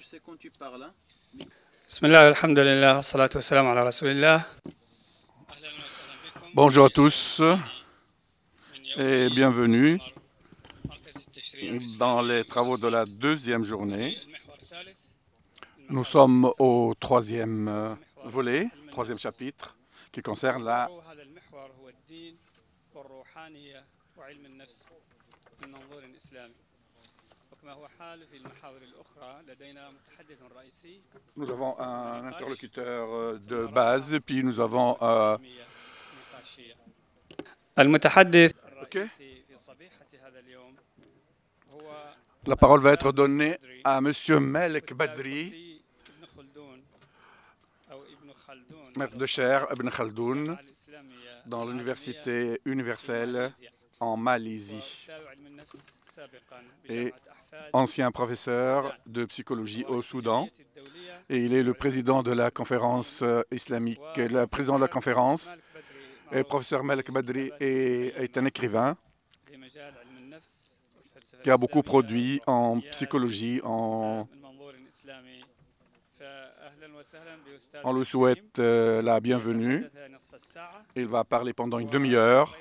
c'est quand tu parles. Hein. Bismillah, alhamdulillah, salatu wassalam ala rasulillah. Bonjour à tous et bienvenue dans les travaux de la deuxième journée. Nous sommes au troisième volet, troisième chapitre, qui concerne la Nous avons un interlocuteur de base, puis nous avons المتحدث la parole va être donnée à M. Melek Badri, maître de chaire Ibn Khaldoun, dans l'Université universelle en Malaisie et ancien professeur de psychologie au Soudan. Et il est le président de la conférence islamique, le président de la conférence. Et professeur Melek Badri est un écrivain qui a beaucoup produit en psychologie. On lui souhaite la bienvenue. Il va parler pendant une demi-heure.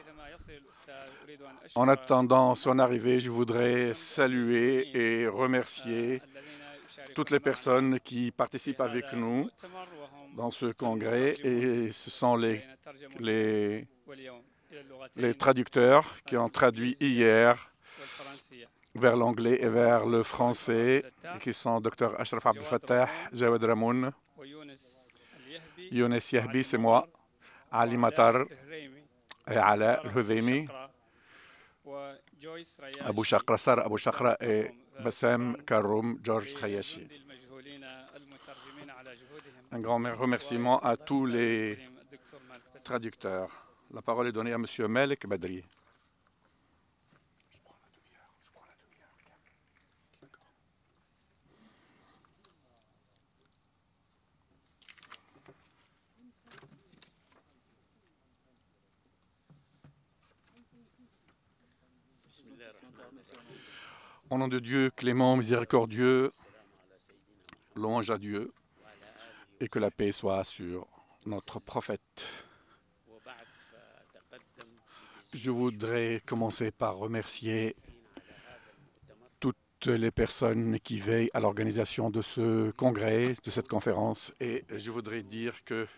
En attendant son arrivée, je voudrais saluer et remercier toutes les personnes qui participent avec nous dans ce congrès, et ce sont les traducteurs qui ont traduit hier vers l'anglais et vers le français, qui sont Dr Ashraf Abdel Fattah, Jawad Ramoun, Younes Yahbi, c'est moi, Ali Matar et Ala Al-Hudhaymi, Abou Shakra Sar, Abou Shakra et Bassem Karoum, George Khayashi. Un grand remerciement à tous les traducteurs. La parole est donnée à M. Melek Badri. Au nom de Dieu, clément, miséricordieux, louange à Dieu, et que la paix soit sur notre prophète. Je voudrais commencer par remercier toutes les personnes qui veillent à l'organisation de ce congrès, de cette conférence, et je voudrais dire que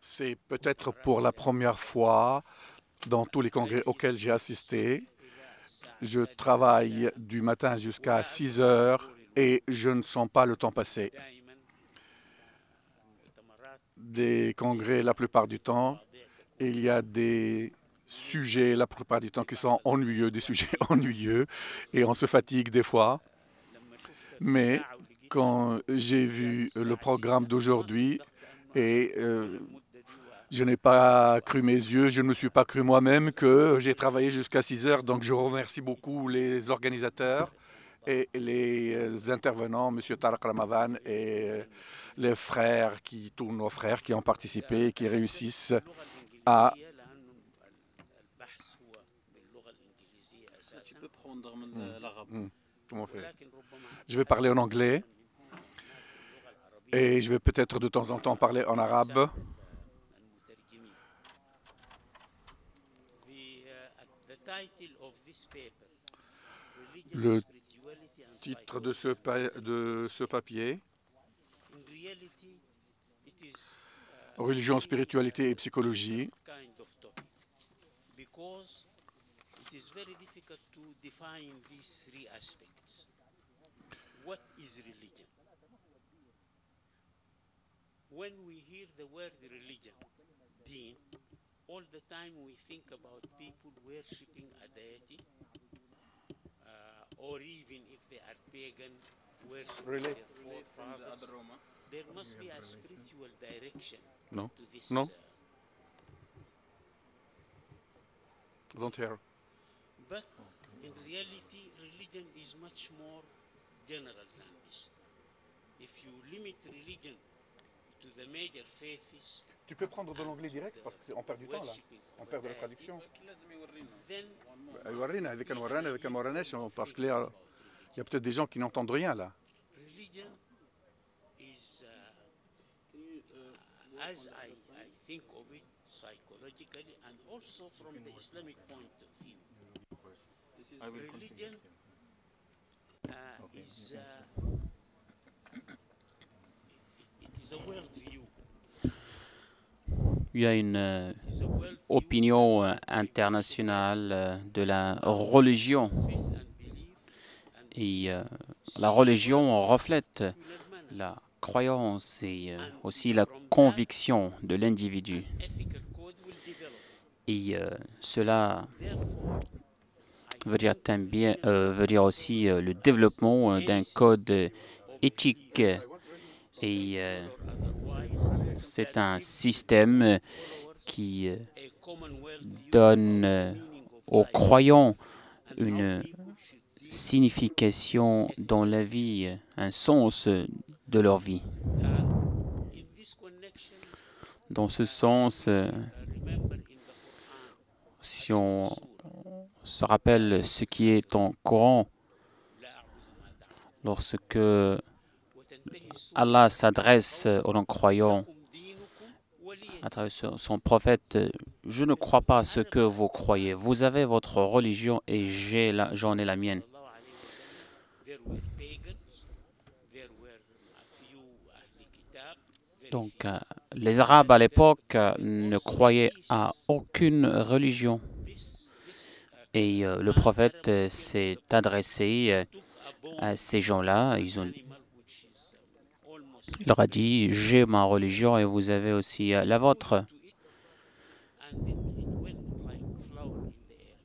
c'est peut-être pour la première fois dans tous les congrès auxquels j'ai assisté. Je travaille du matin jusqu'à 6 heures et je ne sens pas le temps passer. Des congrès, la plupart du temps, il y a des sujets, la plupart du temps, qui sont ennuyeux, des sujets ennuyeux, et on se fatigue des fois. Mais quand j'ai vu le programme d'aujourd'hui, et je n'ai pas cru mes yeux, je ne me suis pas cru moi-même que j'ai travaillé jusqu'à 6 heures. Donc je remercie beaucoup les organisateurs et les intervenants, M. Tariq Ramadan et les frères, tous nos frères qui ont participé et qui réussissent à... Tu peux prendre l'arabe. Comment on fait? Je vais parler en anglais et je vais peut-être de temps en temps parler en arabe. Le titre de ce papier, Religion, spiritualité et psychologie, all the time we think about people worshipping a deity, or even if they are pagan, worshiping their forefathers. There must be a spiritual direction No. to this. No. Don't hear. But in reality, religion is much more general than this. If you limit religion to the major faiths, Tu peux prendre de l'anglais direct parce qu'on perd du temps là. On perd de la traduction. then يورينا إذا كان ورانا إذا كان ما وراناش parce que Il y a peut-être des gens qui n'entendent rien là. Religion is, as I think of it psychologically and also from the Islamic point of view, religion is it is a worldview. Il y a une It's a worldview. opinion internationale de la religion. Faith and belief and Et la religion reflète secular manner, la croyance et aussi la conviction de l'individu. ethical code will develop. Et cela Therefore, veut dire aussi le développement d'un code éthique. Et c'est un système qui a common worldview donne aux of croyants and une how people should deal signification dans la vie, un sens de leur vie. in this connection. Dans ce sens, Remember in the Quran, si on se rappelle ce qui est en Coran, lorsque Allah s'adresse aux non-croyants à travers son prophète, je ne crois pas à ce que vous croyez. Vous avez votre religion et j'en ai la mienne. there were pagans, there were a few Ahli Kitab, very Donc, les Arabes à l'époque ne croyaient à aucune religion. Et le prophète s'est adressé à ces gens-là. animal which is almost Il leur a dit, j'ai ma religion et vous avez aussi la vôtre. to it, and it went like flower in the air.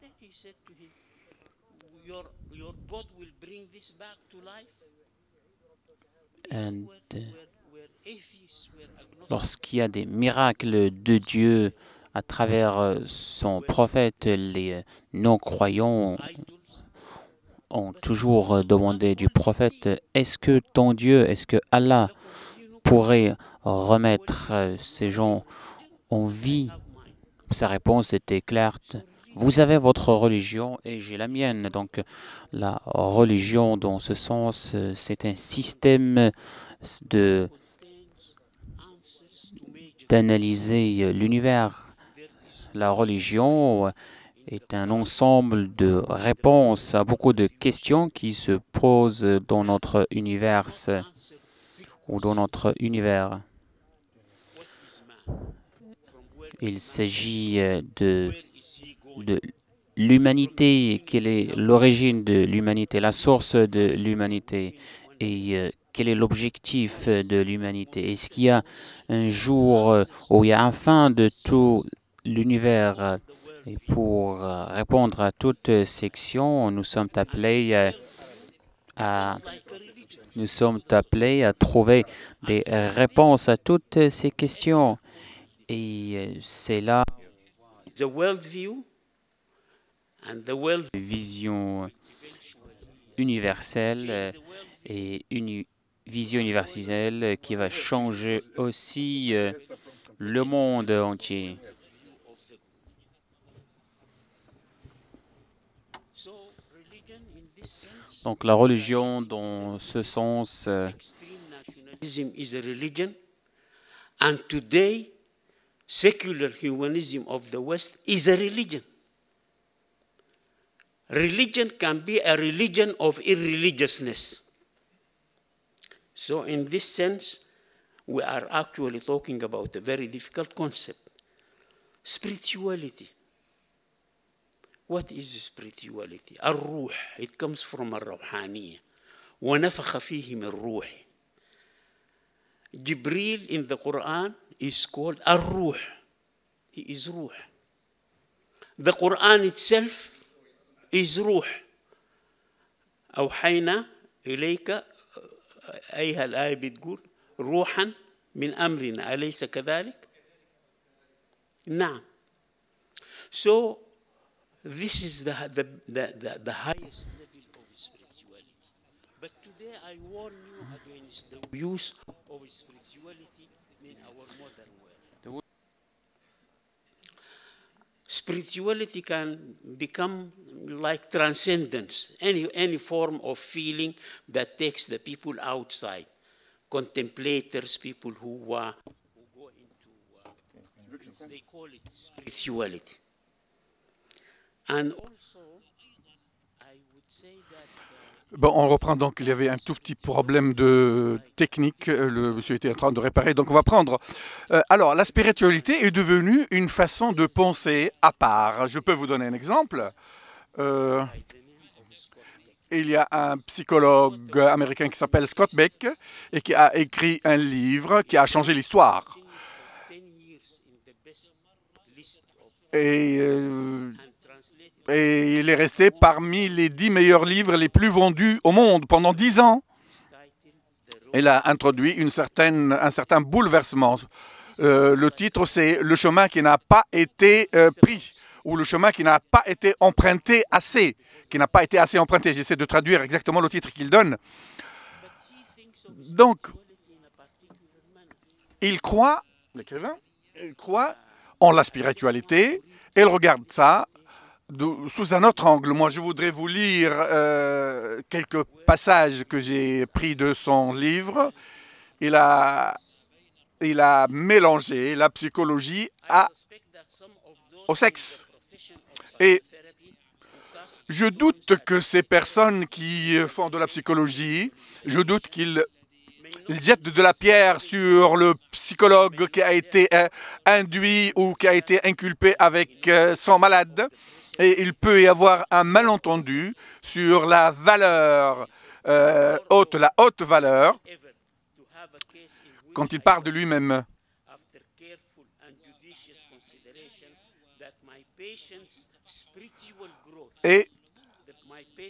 Then he said to him, your God will bring this back to life. And, Where atheists were agnostic. lorsqu'il y a des miracles de Dieu à travers son prophète, les non-croyants Idols, ont toujours demandé du prophète, est-ce que ton Dieu, est-ce que Allah pourrait remettre ces gens en vie? Sa réponse était claire, vous avez votre religion et j'ai la mienne. Donc la religion, dans ce sens, c'est un système d'analyser l'univers. La religion est un ensemble de réponses à beaucoup de questions qui se posent dans notre univers ou dans notre univers. Il s'agit de l'humanité, quelle est l'origine de l'humanité, la source de l'humanité et quel est l'objectif de l'humanité. Est-ce qu'il y a un jour où il y a un fin de tout l'univers? Et pour répondre à toutes ces questions, nous sommes appelés à trouver des réponses à toutes ces questions. Et c'est là the worldview and the world une vision universelle et une vision universelle qui va changer aussi le monde entier. so religion in this sense Donc la religion, dans ce sens, extreme nationalism is a religion, and today secular humanism of the West is a religion. Religion can be a religion of irreligiousness. So in this sense, we are actually talking about a very difficult concept. Spirituality. What is spirituality? الروح. It comes from الروحانية. ونفخ فيه من روحه. Jibril in the Quran is called الروح. He is روح. The Quran itself is روح. أوحينا إليك أيها الآية بتقول روحا من أمرنا أليس كذلك؟ نعم. So this is the highest level of spirituality. But today I warn you against the use of spirituality in our modern world. spirituality can become like transcendence, any form of feeling that takes the people outside, contemplators, people who go into, they call it spirituality. And also, I would say that... Bon, on reprend donc, il y avait un tout petit problème de technique, le monsieur était en train de réparer, donc on va prendre. Alors, la spiritualité est devenue une façon de penser à part. Je peux vous donner un exemple. Il y a un psychologue américain qui s'appelle Scott Beck et qui a écrit un livre qui a changé l'histoire. Et il est resté parmi les 10 meilleurs livres les plus vendus au monde pendant 10 ans. Il a introduit un certain bouleversement. Le titre, c'est « Le chemin qui n'a pas été pris » ou « Le chemin qui n'a pas été emprunté assez », qui n'a pas été assez emprunté. J'essaie de traduire exactement le titre qu'il donne. Donc, il croit, l'écrivain, il croit en la spiritualité et il regarde ça sous un autre angle. Moi, je voudrais vous lire quelques passages que j'ai pris de son livre. Il a mélangé la psychologie au sexe. Et je doute que ces personnes qui font de la psychologie, je doute qu'ils jettent de la pierre sur le psychologue qui a été induit ou qui a été inculpé avec son malade. Et il peut y avoir un malentendu sur la valeur haute, la haute valeur, quand il parle de lui-même. Et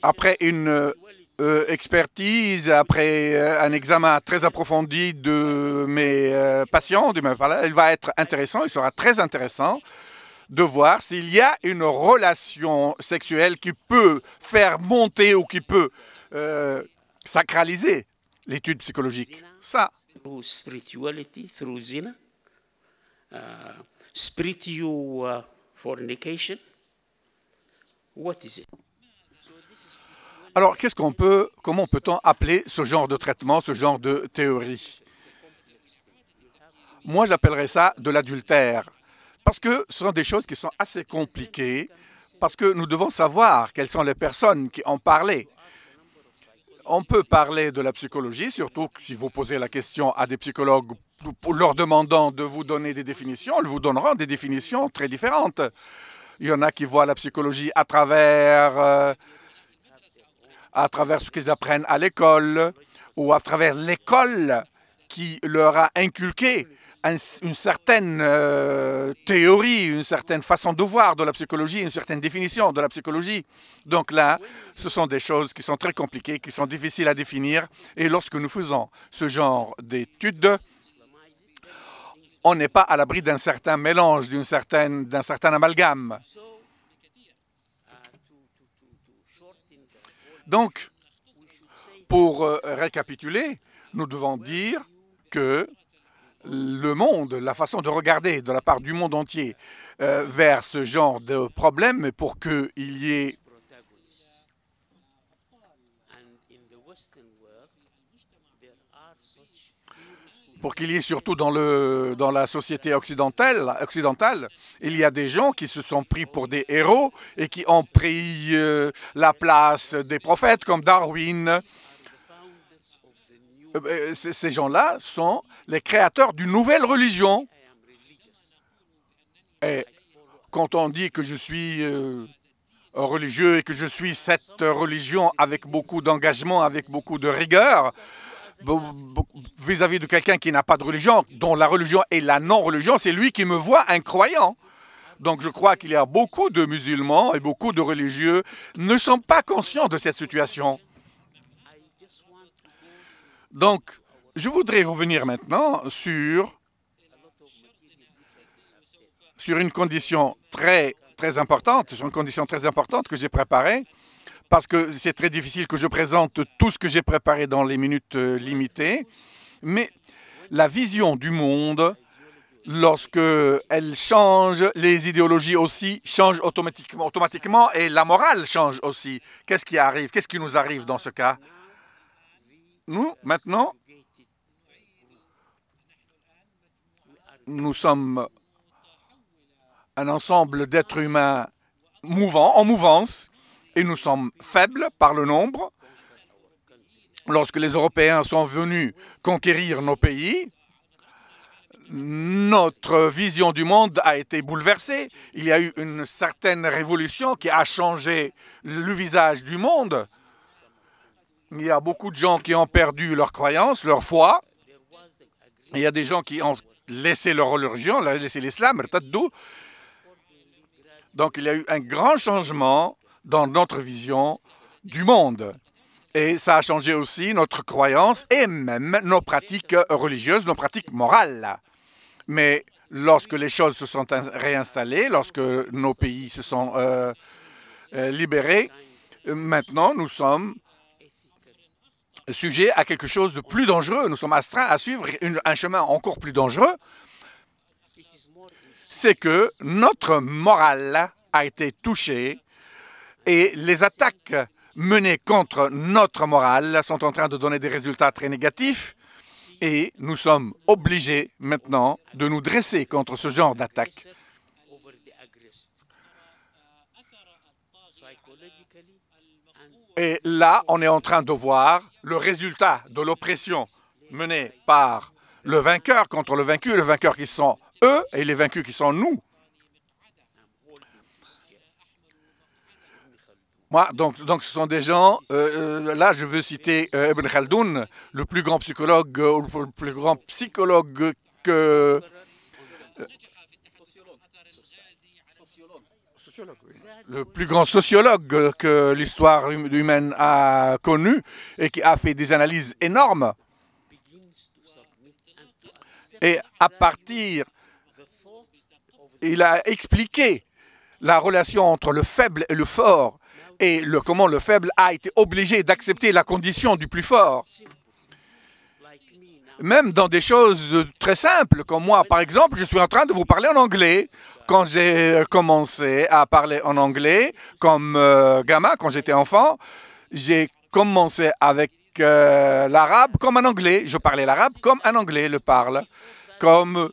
après une expertise, après un examen très approfondi de mes patients, il va être intéressant, il sera très intéressant de voir s'il y a une relation sexuelle qui peut faire monter ou qui peut sacraliser l'étude psychologique. Ça. Through spirituality, through zina, spiritual fornication. What is it? Alors, comment peut-on appeler ce genre de traitement, ce genre de théorie? Moi, j'appellerais ça de l'adultère. Parce que ce sont des choses qui sont assez compliquées, parce que nous devons savoir quelles sont les personnes qui ont parlé. On peut parler de la psychologie, surtout si vous posez la question à des psychologues leur demandant de vous donner des définitions, ils vous donneront des définitions très différentes. Il y en a qui voient la psychologie à travers ce qu'ils apprennent à l'école ou à travers l'école qui leur a inculqué une certaine théorie, une certaine façon de voir de la psychologie, une certaine définition de la psychologie. Donc là, ce sont des choses qui sont très compliquées, qui sont difficiles à définir. Et lorsque nous faisons ce genre d'études, on n'est pas à l'abri d'un certain mélange, d'un certain amalgame. Donc, pour récapituler, nous devons dire que le monde, la façon de regarder de la part du monde entier vers ce genre de problème, pour qu'il y ait surtout dans la société occidentale, il y a des gens qui se sont pris pour des héros et qui ont pris la place des prophètes comme Darwin. Ces gens-là sont les créateurs d'une nouvelle religion. Et quand on dit que je suis religieux et que je suis cette religion avec beaucoup d'engagement, avec beaucoup de rigueur, vis-à-vis de quelqu'un qui n'a pas de religion, dont la religion est la non-religion, c'est lui qui me voit un croyant. Donc je crois qu'il y a beaucoup de musulmans et beaucoup de religieux ne sont pas conscients de cette situation. Donc, je voudrais revenir maintenant sur une condition très importante, que j'ai préparée, parce que c'est très difficile que je présente tout ce que j'ai préparé dans les minutes limitées, mais la vision du monde lorsque elles changent, les idéologies aussi changent automatiquement et la morale change aussi. Qu'est-ce qui arrive? Qu'est-ce qui nous arrive dans ce cas? Nous, maintenant, nous sommes un ensemble d'êtres humains mouvants, en mouvance, et nous sommes faibles par le nombre. Lorsque les Européens sont venus conquérir nos pays, notre vision du monde a été bouleversée. Il y a eu une certaine révolution qui a changé le visage du monde. Il y a beaucoup de gens qui ont perdu leur croyance, leur foi. Il y a des gens qui ont laissé leur religion, laissé l'islam. Donc il y a eu un grand changement dans notre vision du monde. Et ça a changé aussi notre croyance et même nos pratiques religieuses, nos pratiques morales. Mais lorsque les choses se sont réinstallées, lorsque nos pays se sont libérés, maintenant nous sommes sujets à quelque chose de plus dangereux. Nous sommes astreints à suivre un chemin encore plus dangereux. C'est que notre morale a été touchée et les attaques menées contre notre morale sont en train de donner des résultats très négatifs. Et nous sommes obligés maintenant de nous dresser contre ce genre d'attaque. Et là, on est en train de voir le résultat de l'oppression menée par le vainqueur contre le vainqueur qui sont eux et les vaincus qui sont nous. Moi, donc ce sont des gens, là je veux citer Ibn Khaldoun, le plus grand psychologue, le plus grand psychologue que... le plus grand sociologue que l'histoire humaine a connu et qui a fait des analyses énormes. Et à partir, il a expliqué la relation entre le faible et le fort, et comment le faible a été obligé d'accepter la condition du plus fort. Même dans des choses très simples, comme moi, par exemple, je suis en train de vous parler en anglais. Quand j'ai commencé à parler en anglais, comme gamin, quand j'étais enfant, j'ai commencé avec l'arabe comme un anglais. Je parlais l'arabe comme un anglais le parle, comme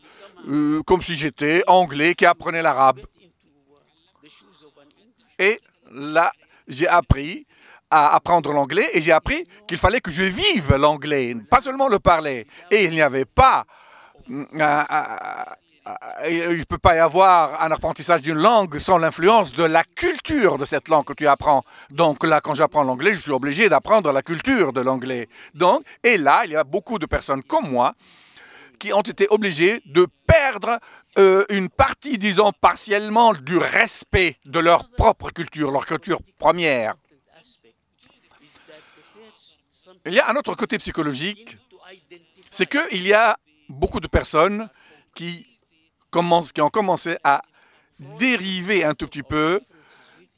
si j'étais anglais qui apprenait l'arabe. Et là, j'ai appris à apprendre l'anglais et j'ai appris qu'il fallait que je vive l'anglais, pas seulement le parler. Et il n'y avait pas... il ne peut pas y avoir un apprentissage d'une langue sans l'influence de la culture de cette langue que tu apprends. Donc là, quand j'apprends l'anglais, je suis obligé d'apprendre la culture de l'anglais. Donc, et là, il y a beaucoup de personnes comme moi qui ont été obligées de perdre une partie, disons, partiellement du respect de leur propre culture, leur culture première. Il y a un autre côté psychologique, c'est qu'il y a beaucoup de personnes qui ont commencé à dériver un tout petit peu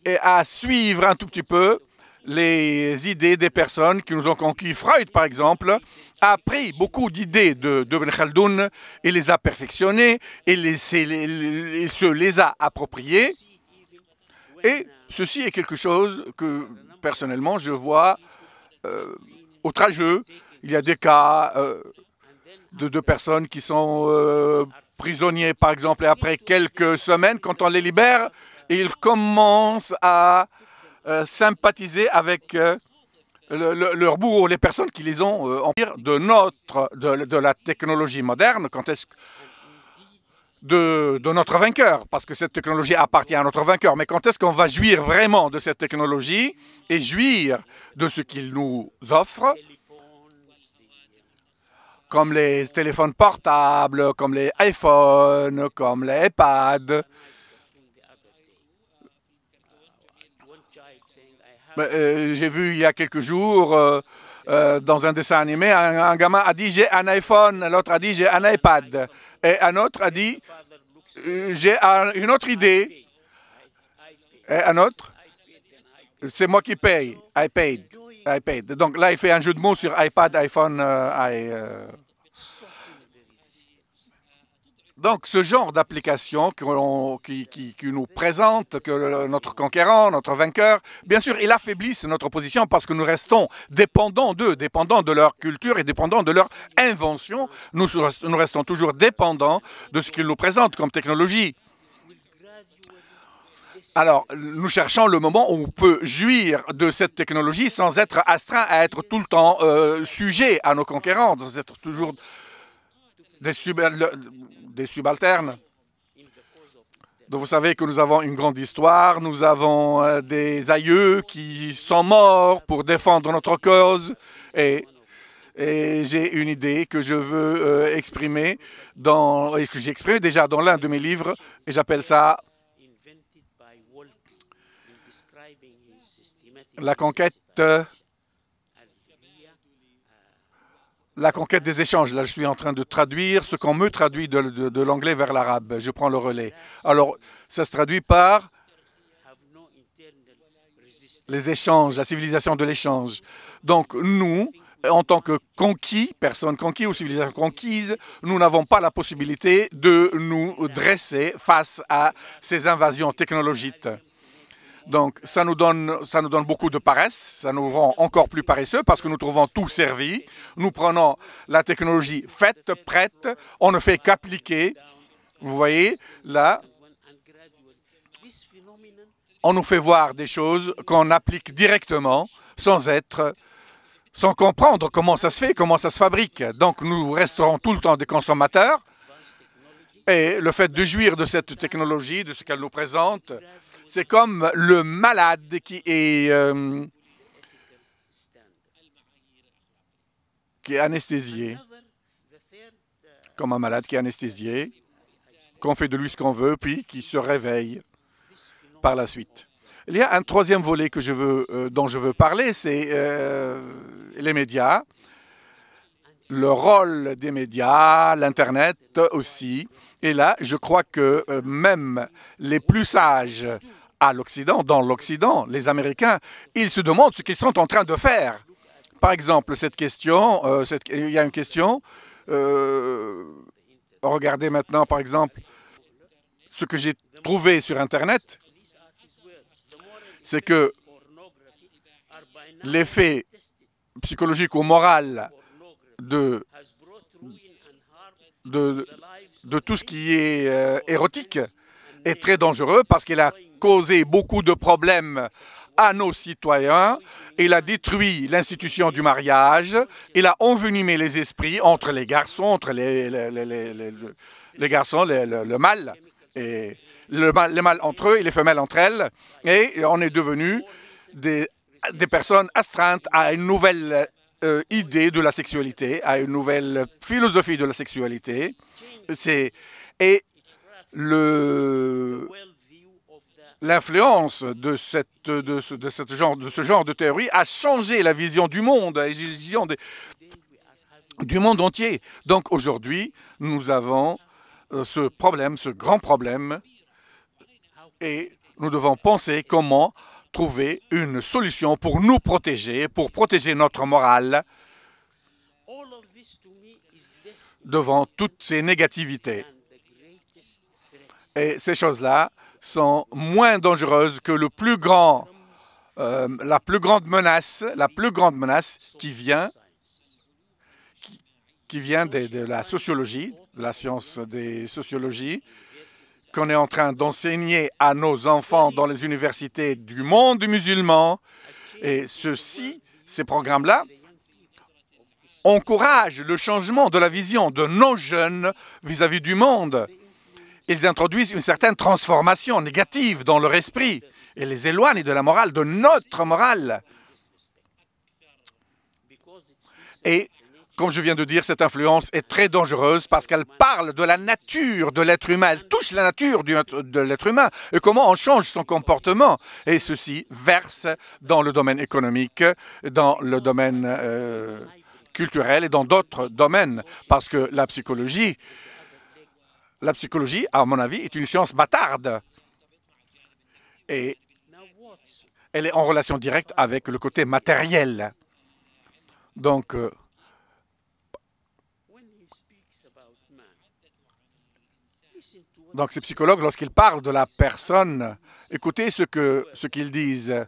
et à suivre un tout petit peu les idées des personnes qui nous ont conquis. Freud, par exemple, a pris beaucoup d'idées de Ibn Khaldoun et les a perfectionnées et se les a appropriées. Et ceci est quelque chose que, personnellement, je vois outrageux. Il y a des cas de personnes qui sont prisonniers, par exemple, et après quelques semaines, quand on les libère, ils commencent à sympathiser avec leurs bourreaux, les personnes qui les ont empire de la technologie moderne, de notre vainqueur, parce que cette technologie appartient à notre vainqueur. Mais quand est-ce qu'on va jouir vraiment de cette technologie et jouir de ce qu'il nous offre, comme les téléphones portables, comme les iPhones, comme les iPads. J'ai vu il y a quelques jours, dans un dessin animé, un gamin a dit « j'ai un iPhone », l'autre a dit « j'ai un iPad ». Et un autre a dit « j'ai une autre idée ». Et un autre, c'est moi qui paye, I paid. Donc là, il fait un jeu de mots sur iPad, iPhone, Donc, ce genre d'application qui nous présente que notre conquérant, notre vainqueur, bien sûr, ils affaiblissent notre position parce que nous restons dépendants d'eux, dépendants de leur culture et dépendants de leur invention. Nous restons toujours dépendants de ce qu'ils nous présentent comme technologie. Alors, nous cherchons le moment où on peut jouir de cette technologie sans être astreint à être tout le temps sujet à nos conquérants, sans être toujours des subalternes. Donc, vous savez que nous avons une grande histoire, nous avons des aïeux qui sont morts pour défendre notre cause et j'ai une idée que je veux exprimer, et que j'ai exprimée déjà dans l'un de mes livres, et j'appelle ça la conquête des échanges. Là, je suis en train de traduire ce qu'on me traduit de l'anglais vers l'arabe. Je prends le relais. Alors, ça se traduit par les échanges, la civilisation de l'échange. Donc, nous, en tant que conquis, personnes conquises ou civilisations conquises, nous n'avons pas la possibilité de nous dresser face à ces invasions technologiques. Donc, ça nous donne beaucoup de paresse, ça nous rend encore plus paresseux parce que nous trouvons tout servi. Nous prenons la technologie faite, prête, on ne fait qu'appliquer. Vous voyez, là, on nous fait voir des choses qu'on applique directement sans comprendre comment ça se fait, comment ça se fabrique. Donc, nous resterons tout le temps des consommateurs et le fait de jouir de cette technologie, de ce qu'elle nous présente, c'est comme le malade qui est anesthésié. Comme un malade qui est anesthésié, qu'on fait de lui ce qu'on veut, puis qui se réveille par la suite. Il y a un troisième volet dont je veux parler, c'est les médias. Le rôle des médias, l'Internet aussi. Et là, je crois que même les plus sages dans l'Occident, les Américains, ils se demandent ce qu'ils sont en train de faire. Par exemple, il y a une question. Regardez maintenant, par exemple, ce que j'ai trouvé sur Internet, c'est que l'effet psychologique ou moral de tout ce qui est érotique est très dangereux parce qu'il a causé beaucoup de problèmes à nos citoyens. Il a détruit l'institution du mariage. Il a envenimé les esprits entre les garçons, entre les garçons, le mâle, et les mâles entre eux et les femelles entre elles. Et on est devenu des personnes astreintes à une nouvelle idée de la sexualité, à une nouvelle philosophie de la sexualité. Et l'influence de ce genre de théorie a changé la vision du monde, la vision du monde entier. Donc aujourd'hui, nous avons ce grand problème, et nous devons penser comment trouver une solution pour nous protéger, pour protéger notre morale devant toutes ces négativités. Et ces choses-là sont moins dangereuses que la plus grande menace qui vient de la sociologie, de la science des sociologies, qu'on est en train d'enseigner à nos enfants dans les universités du monde musulman. Et ces programmes-là, encouragent le changement de la vision de nos jeunes vis-à-vis du monde. Ils introduisent une certaine transformation négative dans leur esprit et les éloignent de la morale, de notre morale. Et comme je viens de dire, cette influence est très dangereuse parce qu'elle parle de la nature de l'être humain. Elle touche la nature de l'être humain et comment on change son comportement. Et ceci verse dans le domaine économique, dans le domaine culturel et dans d'autres domaines. Parce que la psychologie, à mon avis, est une science bâtarde. Et elle est en relation directe avec le côté matériel. Donc, Donc ces psychologues, lorsqu'ils parlent de la personne, écoutez ce qu'ils disent.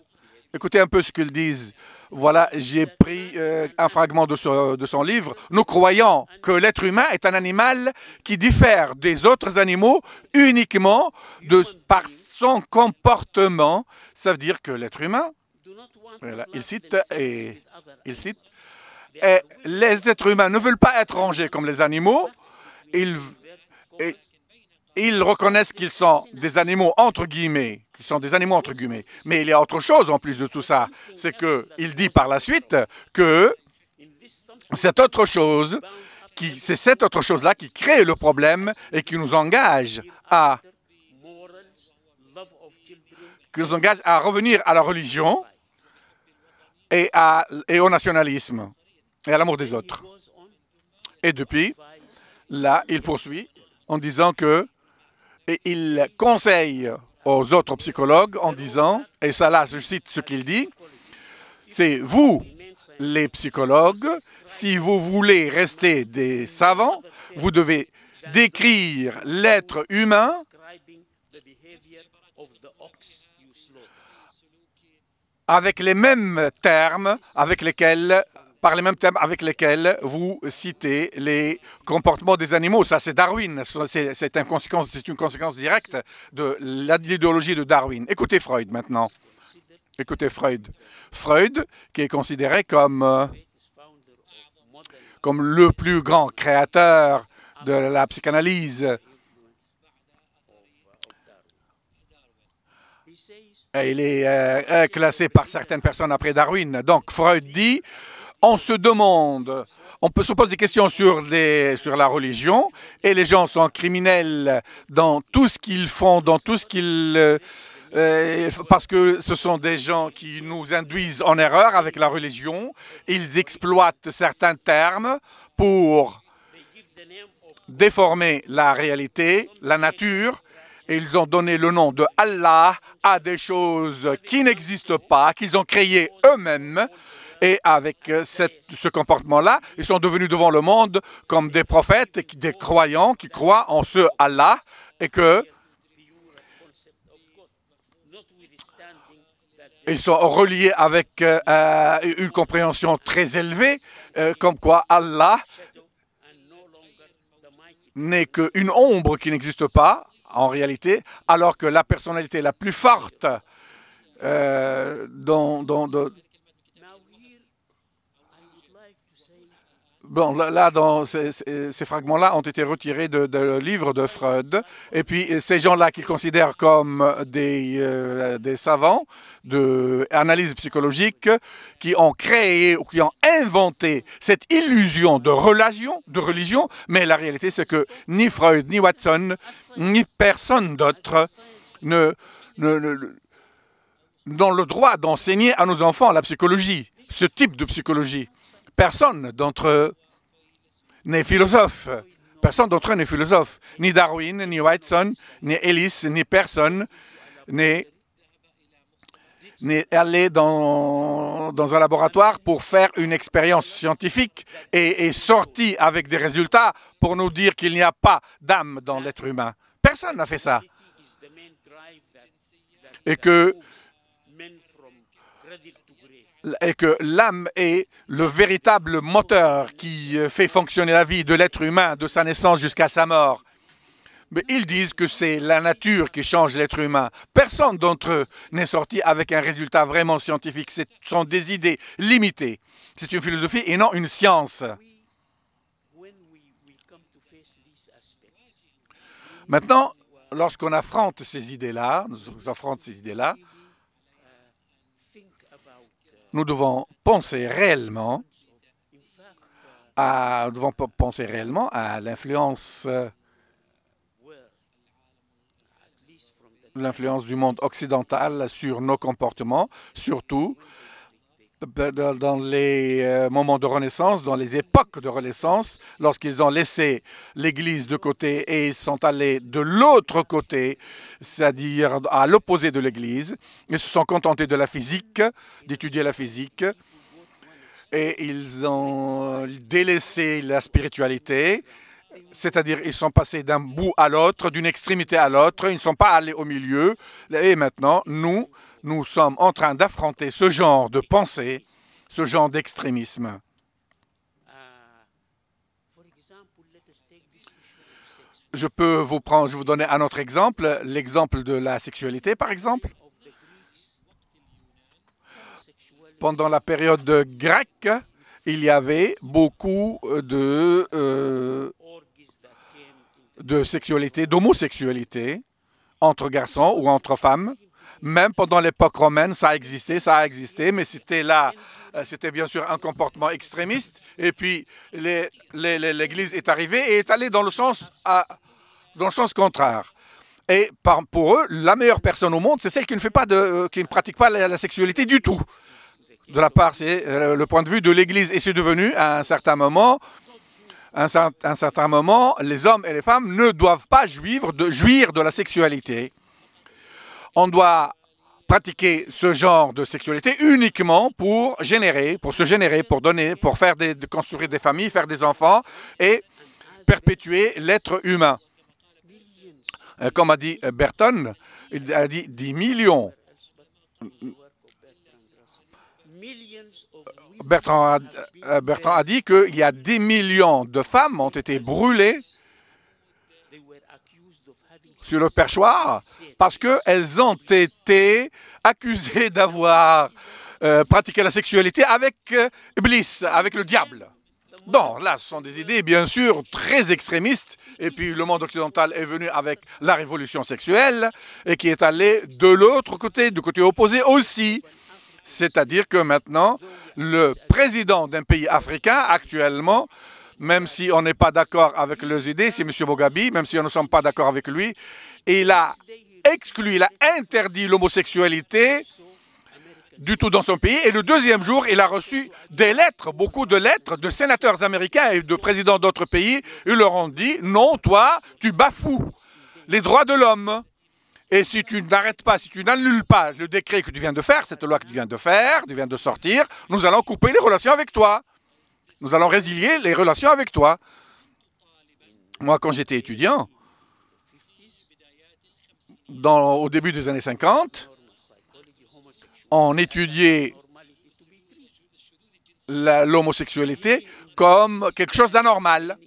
Écoutez un peu ce qu'ils disent. Voilà, j'ai pris un fragment de son livre. Nous croyons que l'être humain est un animal qui diffère des autres animaux uniquement par son comportement. Ça veut dire que l'être humain, voilà, il cite, les êtres humains ne veulent pas être rangés comme les animaux. Ils reconnaissent qu'ils sont des animaux entre guillemets, Mais il y a autre chose en plus de tout ça. C'est qu'il dit par la suite que cette autre chose, c'est cette autre chose-là qui crée le problème et qui nous engage à revenir à la religion et au nationalisme et à l'amour des autres. Et depuis, là, il poursuit en disant que et il conseille aux autres psychologues en disant, et ça là, je cite ce qu'il dit, c'est vous, les psychologues, si vous voulez rester des savants, vous devez décrire l'être humain avec les mêmes termes par les mêmes termes avec lesquels vous citez les comportements des animaux. Ça, c'est Darwin. C'est une conséquence directe de l'idéologie de Darwin. Écoutez Freud maintenant. Écoutez Freud. Freud, qui est considéré comme le plus grand créateur de la psychanalyse. Et il est classé par certaines personnes après Darwin. Donc, Freud dit, on se demande, on peut se poser des questions sur la religion, et les gens sont criminels dans tout ce qu'ils font, dans tout ce qu'ils... parce que ce sont des gens qui nous induisent en erreur avec la religion. Ils exploitent certains termes pour déformer la réalité, la nature. Et ils ont donné le nom de Allah à des choses qui n'existent pas, qu'ils ont créées eux-mêmes. Et avec ce comportement-là, ils sont devenus devant le monde comme des prophètes, des croyants qui croient en ce Allah et que ils sont reliés avec une compréhension très élevée, comme quoi Allah n'est qu'une ombre qui n'existe pas en réalité, alors que la personnalité la plus forte Bon, là, dans ces fragments-là ont été retirés de livres de Freud. Et puis, ces gens-là qu'ils considèrent comme des savants d'analyse psychologique qui ont créé ou qui ont inventé cette illusion de religion, mais la réalité, c'est que ni Freud, ni Watson, ni personne d'autre n'ont le droit d'enseigner à nos enfants la psychologie, ce type de psychologie. Personne d'entre eux n'est philosophe. Personne d'entre eux n'est philosophe. Ni Darwin, ni Watson, ni Ellis, ni personne n'est allé dans un laboratoire pour faire une expérience scientifique et sorti avec des résultats pour nous dire qu'il n'y a pas d'âme dans l'être humain. Personne n'a fait ça. Et que l'âme est le véritable moteur qui fait fonctionner la vie de l'être humain de sa naissance jusqu'à sa mort. Mais ils disent que c'est la nature qui change l'être humain. Personne d'entre eux n'est sorti avec un résultat vraiment scientifique. Ce sont des idées limitées. C'est une philosophie et non une science. Maintenant, lorsqu'on affronte ces idées-là, nous devons penser réellement à l'influence du monde occidental sur nos comportements, surtout dans les moments de Renaissance, dans les époques de Renaissance, lorsqu'ils ont laissé l'Église de côté et ils sont allés de l'autre côté, c'est-à-dire à l'opposé de l'Église. Ils se sont contentés de la physique, d'étudier la physique, et ils ont délaissé la spiritualité. C'est-à-dire, ils sont passés d'un bout à l'autre, d'une extrémité à l'autre, ils ne sont pas allés au milieu. Et maintenant, nous sommes en train d'affronter ce genre de pensée, ce genre d'extrémisme. Je peux vous donner un autre exemple, l'exemple de la sexualité, par exemple. Pendant la période grecque, il y avait beaucoup de sexualité, d'homosexualité entre garçons ou entre femmes. Même pendant l'époque romaine, ça a existé, mais c'était bien sûr un comportement extrémiste. Et puis, l'Église est arrivée et est allée dans le sens contraire. Et pour eux, la meilleure personne au monde, c'est celle qui ne pratique pas la sexualité du tout. De la part, c'est le point de vue de l'Église. Et c'est devenu, à un certain moment, les hommes et les femmes ne doivent pas jouir de la sexualité. On doit pratiquer ce genre de sexualité uniquement pour construire des familles, faire des enfants et perpétuer l'être humain. Comme a dit Berton, il a dit 10 millions. Bertrand a dit qu'il y a 10 millions de femmes ont été brûlées sur le perchoir parce qu'elles ont été accusées d'avoir pratiqué la sexualité avec Iblis, avec le diable. Bon, là, ce sont des idées, bien sûr, très extrémistes. Et puis, le monde occidental est venu avec la révolution sexuelle et qui est allé de l'autre côté, du côté opposé aussi. C'est-à-dire que maintenant, le président d'un pays africain, actuellement, même si on n'est pas d'accord avec les idées, c'est M. Mugabe, même si on ne sommes pas d'accord avec lui, il a exclu, il a interdit l'homosexualité du tout dans son pays. Et le deuxième jour, il a reçu des lettres, beaucoup de lettres de sénateurs américains et de présidents d'autres pays. Ils leur ont dit, non, toi, tu bafoues les droits de l'homme. Et si tu n'arrêtes pas, si tu n'annules pas le décret que tu viens de faire, cette loi que tu viens de sortir, nous allons couper les relations avec toi. Nous allons résilier les relations avec toi. Moi, quand j'étais étudiant, au début des années 50, on étudiait l'homosexualité comme quelque chose d'anormal.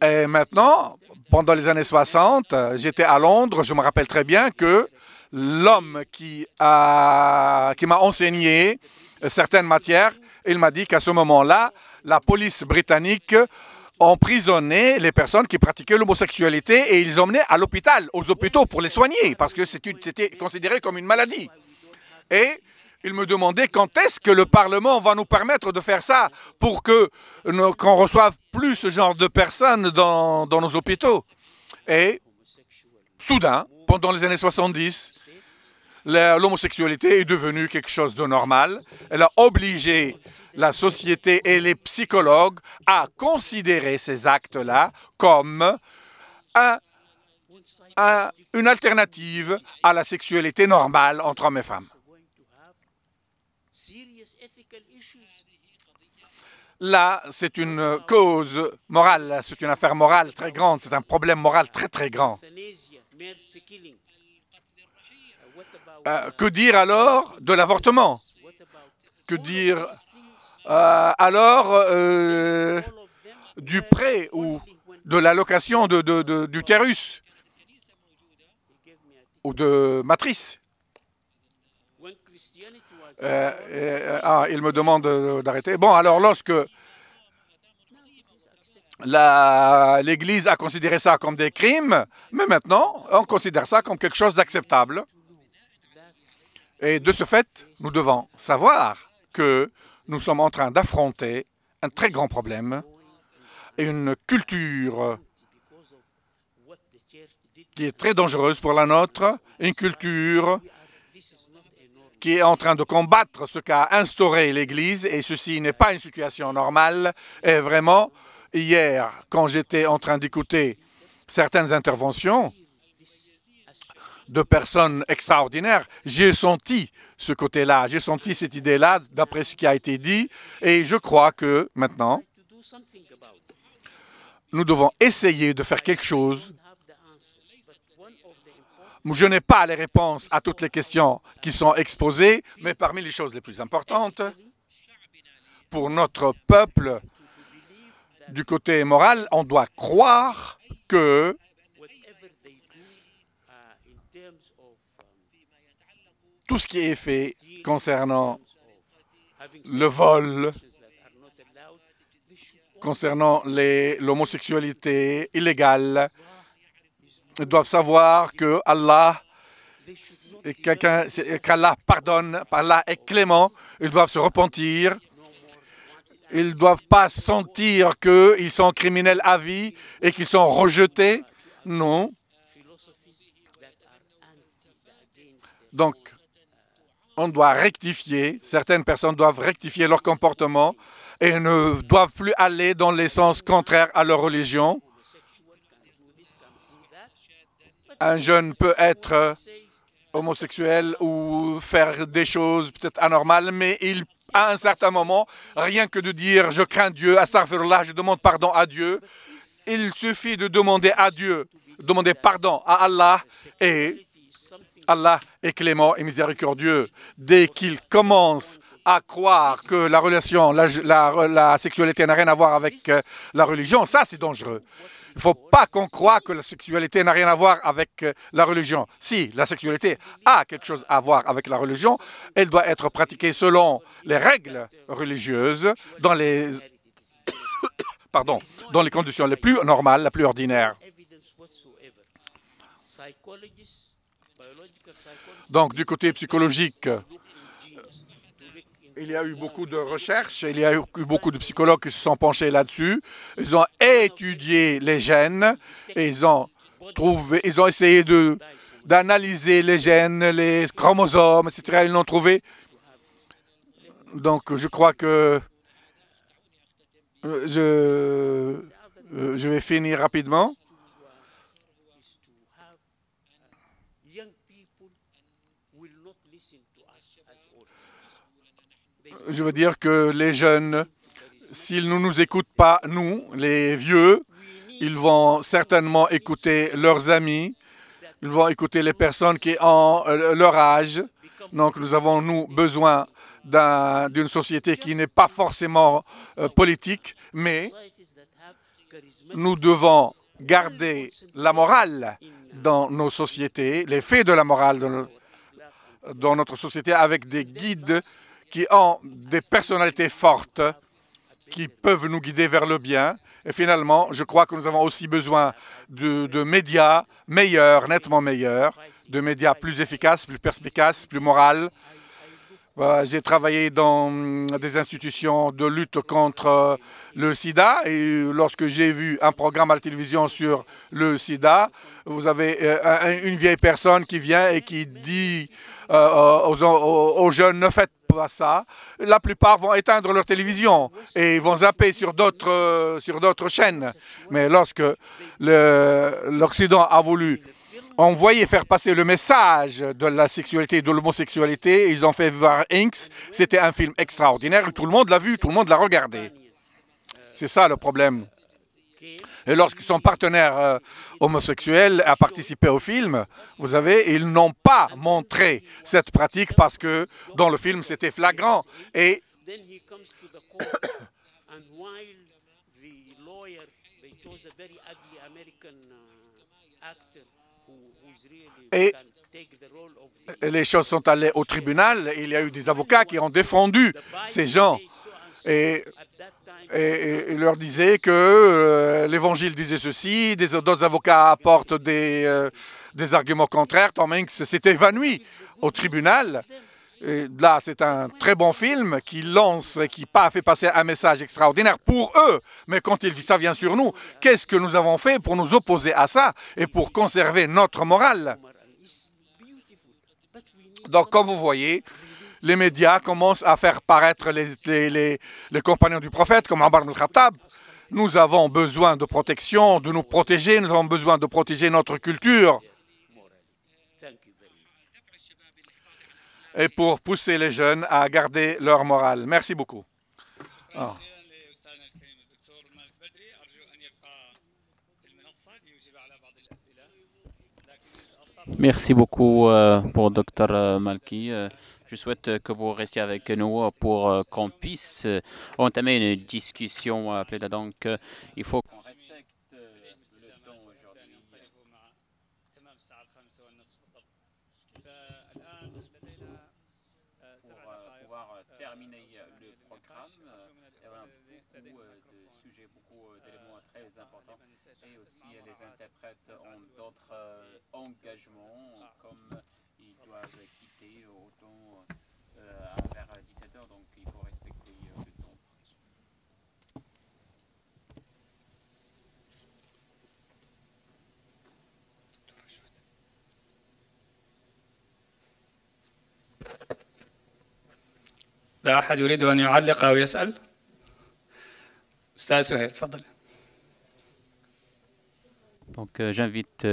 Et maintenant, pendant les années 60, j'étais à Londres, je me rappelle très bien que l'homme qui m'a enseigné certaines matières, il m'a dit qu'à ce moment-là, la police britannique emprisonnait les personnes qui pratiquaient l'homosexualité et ils emmenaient à l'hôpital, aux hôpitaux pour les soigner, parce que c'était considéré comme une maladie. Et il me demandait quand est-ce que le Parlement va nous permettre de faire ça pour qu'on reçoive plus ce genre de personnes dans nos hôpitaux. Et soudain, pendant les années 70, l'homosexualité est devenue quelque chose de normal. Elle a obligé la société et les psychologues à considérer ces actes-là comme une alternative à la sexualité normale entre hommes et femmes. Là, c'est une cause morale, c'est une affaire morale très grande, c'est un problème moral très très grand. Que dire alors de l'avortement? Que dire alors du prêt ou de l'allocation d'utérus ou de matrice? Il me demande d'arrêter. Bon, alors lorsque l'Église a considéré ça comme des crimes, mais maintenant, on considère ça comme quelque chose d'acceptable. Et de ce fait, nous devons savoir que nous sommes en train d'affronter un très grand problème et une culture qui est très dangereuse pour la nôtre, une culture qui est en train de combattre ce qu'a instauré l'Église, et ceci n'est pas une situation normale. Et vraiment, hier, quand j'étais en train d'écouter certaines interventions de personnes extraordinaires, j'ai senti ce côté-là, j'ai senti cette idée-là d'après ce qui a été dit, et je crois que maintenant, nous devons essayer de faire quelque chose. Je n'ai pas les réponses à toutes les questions qui sont exposées, mais parmi les choses les plus importantes, pour notre peuple, du côté moral, on doit croire que tout ce qui est fait concernant le vol, concernant l'homosexualité illégale, ils doivent savoir que qu'Allah pardonne, Allah est clément, ils doivent se repentir. Ils ne doivent pas sentir qu'ils sont criminels à vie et qu'ils sont rejetés. Non. Donc, on doit rectifier. Certaines personnes doivent rectifier leur comportement et ne doivent plus aller dans les sens contraires à leur religion. Un jeune peut être homosexuel ou faire des choses peut-être anormales, mais à un certain moment, rien que de dire « je crains Dieu, astaghfirullah, je demande pardon à Dieu », il suffit de demander à Dieu, demander pardon à Allah, et Allah est clément et miséricordieux. Dès qu'il commence à croire que la relation, la sexualité n'a rien à voir avec la religion, ça c'est dangereux. Il ne faut pas qu'on croie que la sexualité n'a rien à voir avec la religion. Si la sexualité a quelque chose à voir avec la religion, elle doit être pratiquée selon les règles religieuses, dans les, dans les conditions les plus normales, les plus ordinaires. Donc, du côté psychologique, il y a eu beaucoup de recherches, il y a eu beaucoup de psychologues qui se sont penchés là-dessus. Ils ont étudié les gènes et ils ont essayé d'analyser les gènes, les chromosomes, etc. Ils l'ont trouvé. Donc, je crois que je vais finir rapidement. Je veux dire que les jeunes, s'ils ne nous écoutent pas, nous, les vieux, ils vont certainement écouter leurs amis, ils vont écouter les personnes qui ont leur âge. Donc nous avons, nous, besoin d'une société qui n'est pas forcément politique, mais nous devons garder la morale dans nos sociétés, les faits de la morale dans notre société avec des guides qui ont des personnalités fortes, qui peuvent nous guider vers le bien. Et finalement, je crois que nous avons aussi besoin de médias meilleurs, nettement meilleurs, de médias plus efficaces, plus perspicaces, plus moraux. J'ai travaillé dans des institutions de lutte contre le sida et lorsque j'ai vu un programme à la télévision sur le sida, vous avez une vieille personne qui vient et qui dit aux jeunes « ne faites pas ça ». La plupart vont éteindre leur télévision et vont zapper sur d'autres chaînes. Mais lorsque l'Occident a voulu envoyer, faire passer le message de la sexualité et de l'homosexualité, ils ont fait voir Inks. C'était un film extraordinaire. Tout le monde l'a vu, tout le monde l'a regardé. C'est ça le problème. Et lorsque son partenaire homosexuel a participé au film, vous savez, ils n'ont pas montré cette pratique parce que dans le film, c'était flagrant. Et les choses sont allées au tribunal. Il y a eu des avocats qui ont défendu ces gens. Et ils leur disaient que l'Évangile disait ceci, d'autres avocats apportent des arguments contraires. Tom Hanks s'est évanoui au tribunal. Et là, c'est un très bon film qui lance et qui fait passer un message extraordinaire pour eux. Mais quand ça vient sur nous, qu'est-ce que nous avons fait pour nous opposer à ça et pour conserver notre morale? Donc, comme vous voyez, les médias commencent à faire paraître les compagnons du prophète, comme Omar ibn al-Khattab. Nous avons besoin de protection, de nous protéger, nous avons besoin de protéger notre culture. Et pour pousser les jeunes à garder leur morale. Merci beaucoup. Merci beaucoup pour Dr Malki. Je souhaite que vous restiez avec nous pour qu'on puisse entamer une discussion appelée là. Donc, il faut qu'on respecte le temps aujourd'hui. Pour pouvoir terminer le programme, il y a beaucoup de sujets, beaucoup d'éléments très importants et aussi les interprètes ont d'autres engagements comme ils doivent quitter autant vers 17 h, donc il faut respecter le temps. لا أحد يريد أن يعلق أو يسأل؟ أستاذ سهيل تفضل. Donc j'invite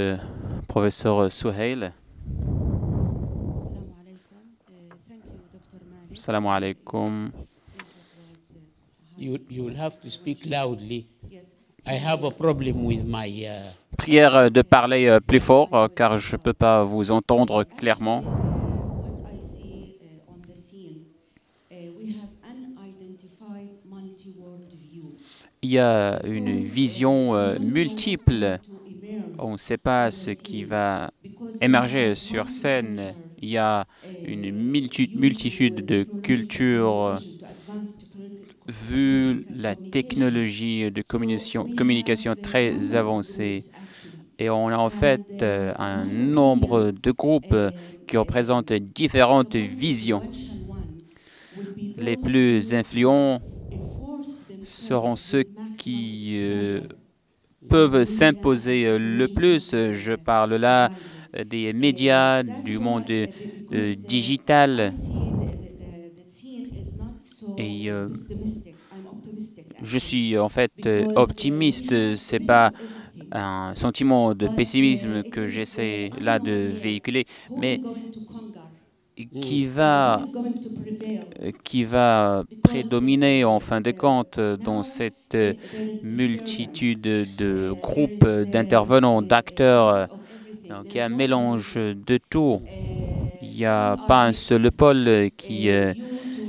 professeur Souheil. Salam alaikum. You will have to speak loudly. I have a problem with my. Prière de parler plus fort car je ne peux pas vous entendre clairement. Il y a une vision multiple. On ne sait pas ce qui va émerger sur scène. Il y a une multitude de cultures. Vu la technologie de communication très avancée, et on a en fait un nombre de groupes qui représentent différentes visions. Les plus influents seront ceux qui peuvent s'imposer le plus. Je parle là des médias, du monde digital. Et je suis en fait optimiste. C'est pas un sentiment de pessimisme que j'essaie là de véhiculer, mais qui va prédominer en fin de compte dans cette multitude de groupes d'intervenants, d'acteurs. Donc il y a un mélange de tout. Il n'y a pas un seul pôle qui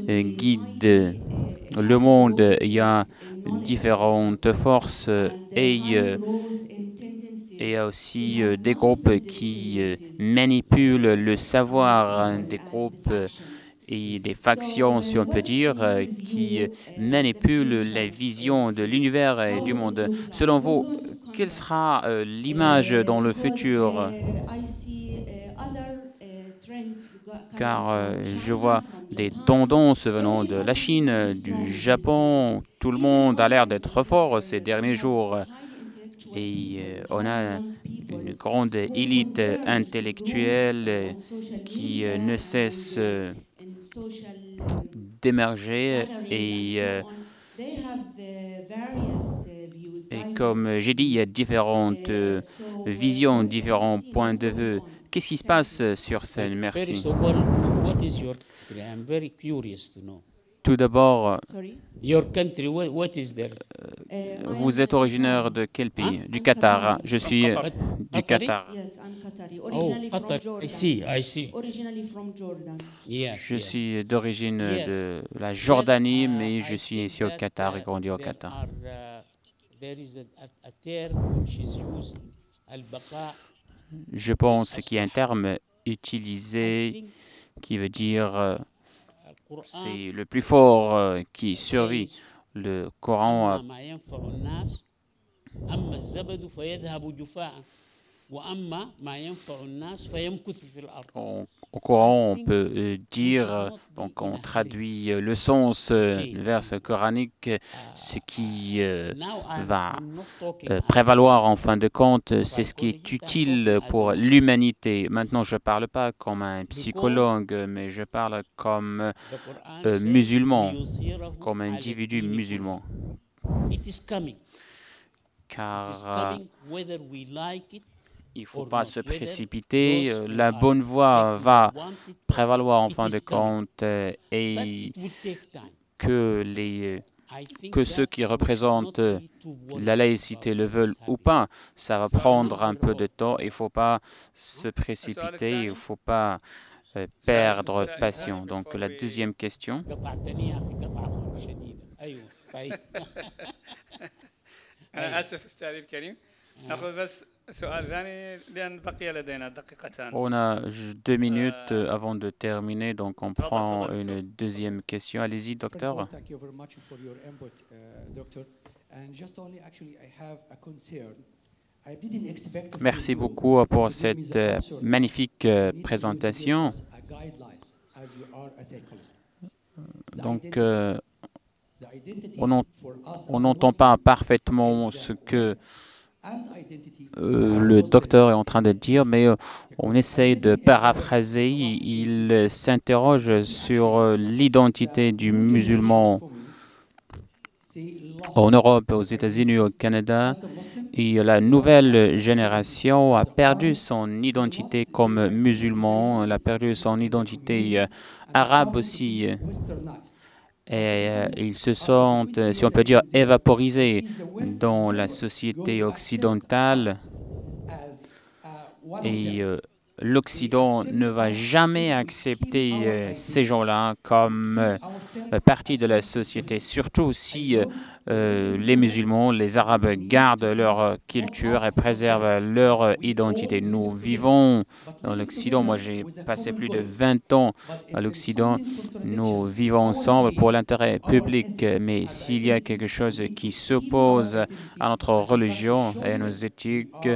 guide le monde. Il y a différentes forces et il y a aussi des groupes qui manipulent le savoir, des groupes et des factions, si on peut dire, qui manipulent la vision de l'univers et du monde. Selon vous, quelle sera l'image dans le futur? Car je vois des tendances venant de la Chine, du Japon. Tout le monde a l'air d'être fort ces derniers jours. Et on a une grande élite intellectuelle qui ne cesse d'émerger. Et comme j'ai dit, il y a différentes visions, différents points de vue. Qu'est-ce qui se passe sur scène? Merci. Tout d'abord, vous êtes originaire de quel pays? Du Qatar. Je suis du Qatar. Je suis d'origine de la Jordanie, mais je suis ici au Qatar et grandi au Qatar. Je pense qu'il y a un terme utilisé qui veut dire c'est le plus fort qui survit. Le Coran au Coran, on peut dire, donc on traduit le sens du verset coranique, ce qui va prévaloir en fin de compte, c'est ce qui est utile pour l'humanité. Maintenant, je ne parle pas comme un psychologue, mais je parle comme musulman, comme individu musulman. Car il ne faut pas se précipiter, la bonne voie va prévaloir en fin de compte et que les que ceux qui représentent la laïcité le veulent ou pas. Ça va prendre un peu de temps. Il ne faut pas se précipiter, il ne faut pas perdre patience. Donc la deuxième question. أنا آسف أستاذي الكريم نأخذ بس سؤال ثاني لأن بقي لدينا دقيقتان. On a 2 minutes avant de terminer, donc on prend une deuxième question. Allez-y, docteur. Thank you very much for your input, doctor. And just only actually I have a concern. I didn't expect Merci beaucoup pour cette magnifique présentation. Donc, on n'entend pas parfaitement ce que le docteur est en train de dire, mais on essaye de paraphraser. Il s'interroge sur l'identité du musulman en Europe, aux États-Unis, au Canada. Et la nouvelle génération a perdu son identité comme musulman, elle a perdu son identité arabe aussi. Et ils se sentent, si on peut dire, évaporisés dans la société occidentale. Et l'Occident ne va jamais accepter ces gens-là comme partie de la société, surtout si les musulmans, les Arabes gardent leur culture et préservent leur identité. Nous vivons dans l'Occident, moi j'ai passé plus de 20 ans à l'Occident, nous vivons ensemble pour l'intérêt public, mais s'il y a quelque chose qui s'oppose à notre religion et à nos éthiques,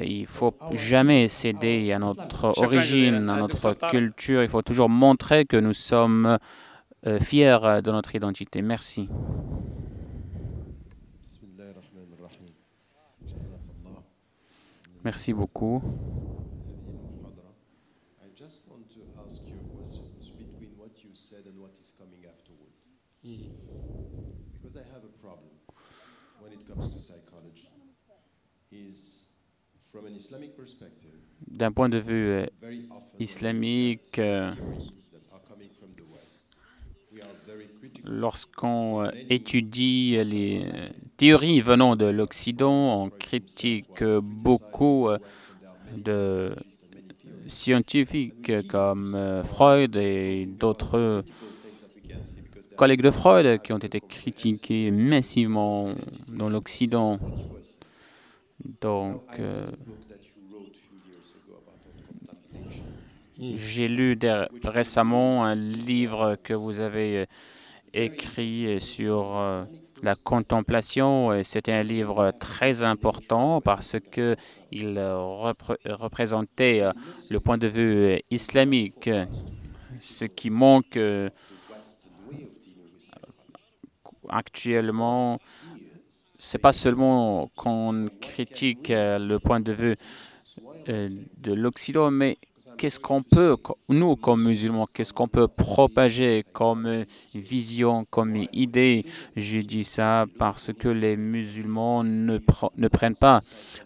il ne faut jamais céder à notre origine, à notre culture. Il faut toujours montrer que nous sommes fiers de notre identité. Merci. Merci beaucoup. D'un point de vue islamique, lorsqu'on étudie les théories venant de l'Occident, on critique beaucoup de scientifiques comme Freud et d'autres collègues de Freud qui ont été critiqués massivement dans l'Occident. Donc, j'ai lu récemment un livre que vous avez écrit sur la contemplation. Et c'était un livre très important parce qu'il représentait le point de vue islamique, ce qui manque actuellement. Ce n'est pas seulement qu'on critique le point de vue de l'Occident, mais qu'est-ce qu'on peut, nous comme musulmans, qu'est-ce qu'on peut propager comme vision, comme idée? Je dis ça parce que les musulmans ne prennent pas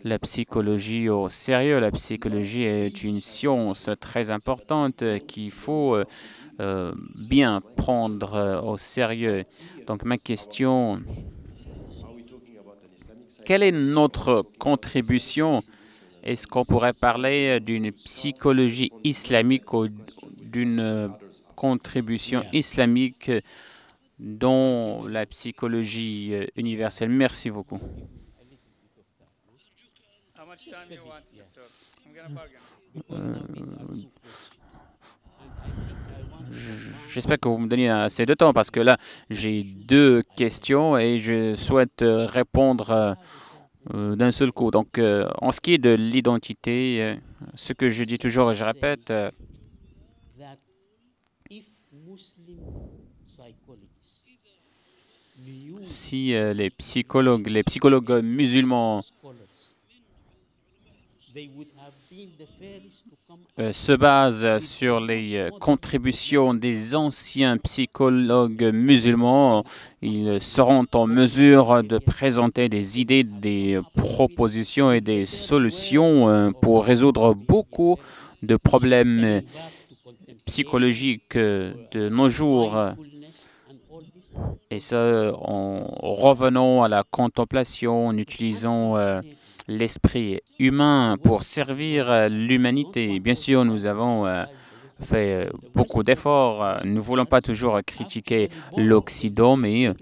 la psychologie au sérieux. La psychologie est une science très importante qu'il faut bien prendre au sérieux. Donc ma question, quelle est notre contribution? Est-ce qu'on pourrait parler d'une psychologie islamique ou d'une contribution islamique dans la psychologie universelle? Merci beaucoup. J'espère que vous me donnez assez de temps parce que là, j'ai 2 questions et je souhaite répondre d'un seul coup. Donc, en ce qui est de l'identité, ce que je dis toujours et je répète, si les psychologues musulmans se basent sur les contributions des anciens psychologues musulmans, ils seront en mesure de présenter des idées, des propositions et des solutions pour résoudre beaucoup de problèmes psychologiques de nos jours. Et ça, en revenant à la contemplation, en utilisant l'esprit humain pour servir l'humanité. Bien sûr, nous avons fait beaucoup d'efforts. Nous ne voulons pas toujours critiquer l'Occident, mais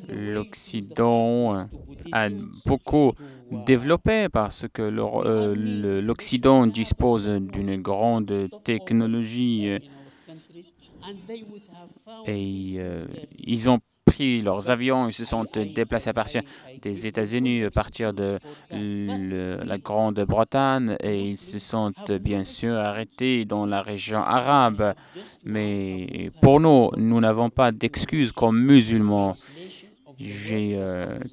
l'Occident a beaucoup développé parce que l'Occident dispose d'une grande technologie et ils ont pris leurs avions, ils se sont déplacés à partir des États-Unis, à partir de la Grande-Bretagne et ils se sont bien sûr arrêtés dans la région arabe. Mais pour nous, nous n'avons pas d'excuses comme musulmans. J'ai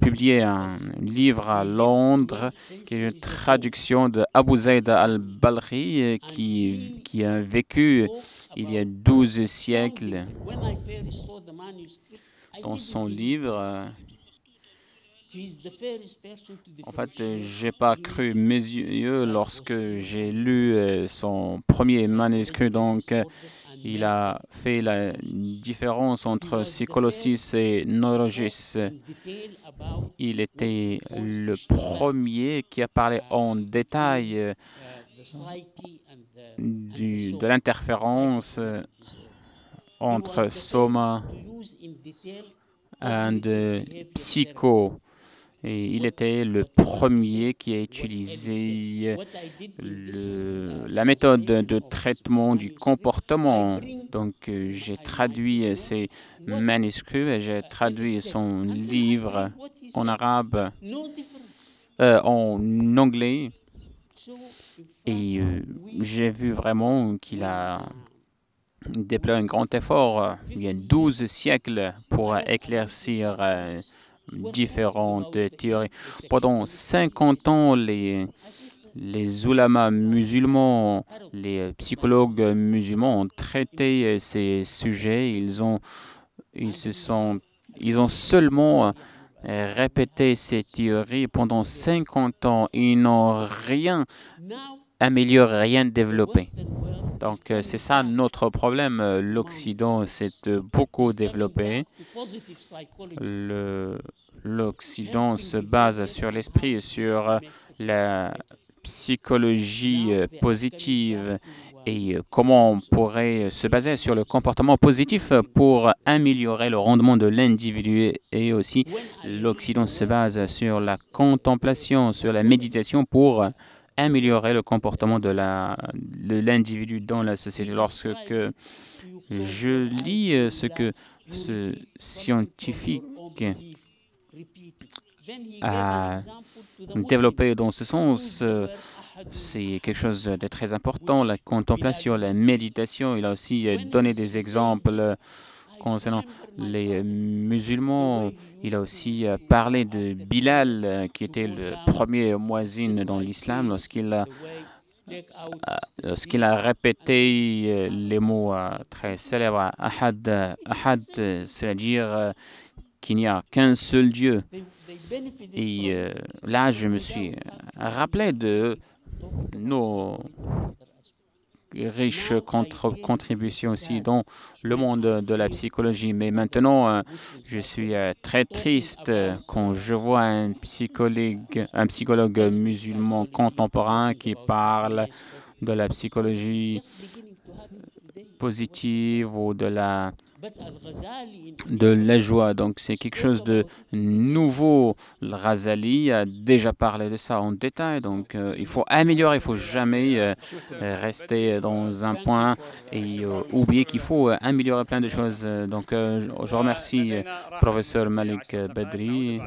publié un livre à Londres qui est une traduction de Abu Zayd al-Balkhi qui a vécu il y a 12 siècles. Dans son livre, en fait, je n'ai pas cru mes yeux lorsque j'ai lu son premier manuscrit. Donc, il a fait la différence entre Psycholosis et Neurogis. Il était le premier qui a parlé en détail de l'interférence entre soma et psycho. Et il était le premier qui a utilisé la méthode de traitement du comportement. Donc, j'ai traduit ses manuscrits et j'ai traduit son livre en arabe, en anglais. Et j'ai vu vraiment qu'il a déployé un grand effort il y a 12 siècles pour éclaircir différentes théories. Pendant 50 ans, les ulamas musulmans, les psychologues musulmans ont traité ces sujets. Ils ont seulement répété ces théories pendant 50 ans. Ils n'ont rien amélioré, rien développé. Donc, c'est ça notre problème. L'Occident s'est beaucoup développé. L'Occident se base sur l'esprit et sur la psychologie positive et comment on pourrait se baser sur le comportement positif pour améliorer le rendement de l'individu. Et aussi, l'Occident se base sur la contemplation, sur la méditation pour améliorer le comportement de l'individu dans la société. Lorsque je lis ce que ce scientifique a développé dans ce sens, c'est quelque chose de très important, la contemplation, la méditation. Il a aussi donné des exemples concernant les musulmans. Il a aussi parlé de Bilal, qui était le premier muezzin dans l'islam, lorsqu'il a répété les mots très célèbres, Ahad, Ahad, c'est-à-dire qu'il n'y a qu'un seul Dieu. Et là, je me suis rappelé de nos riches contributions aussi dans le monde de la psychologie. Mais maintenant, je suis très triste quand je vois un psychologue musulman contemporain qui parle de la psychologie positive ou de la joie. Donc, c'est quelque chose de nouveau. Le Ghazali a déjà parlé de ça en détail. Donc, il faut améliorer. Il ne faut jamais rester dans un point et oublier qu'il faut améliorer plein de choses. Donc, je remercie professeur Malik Badri.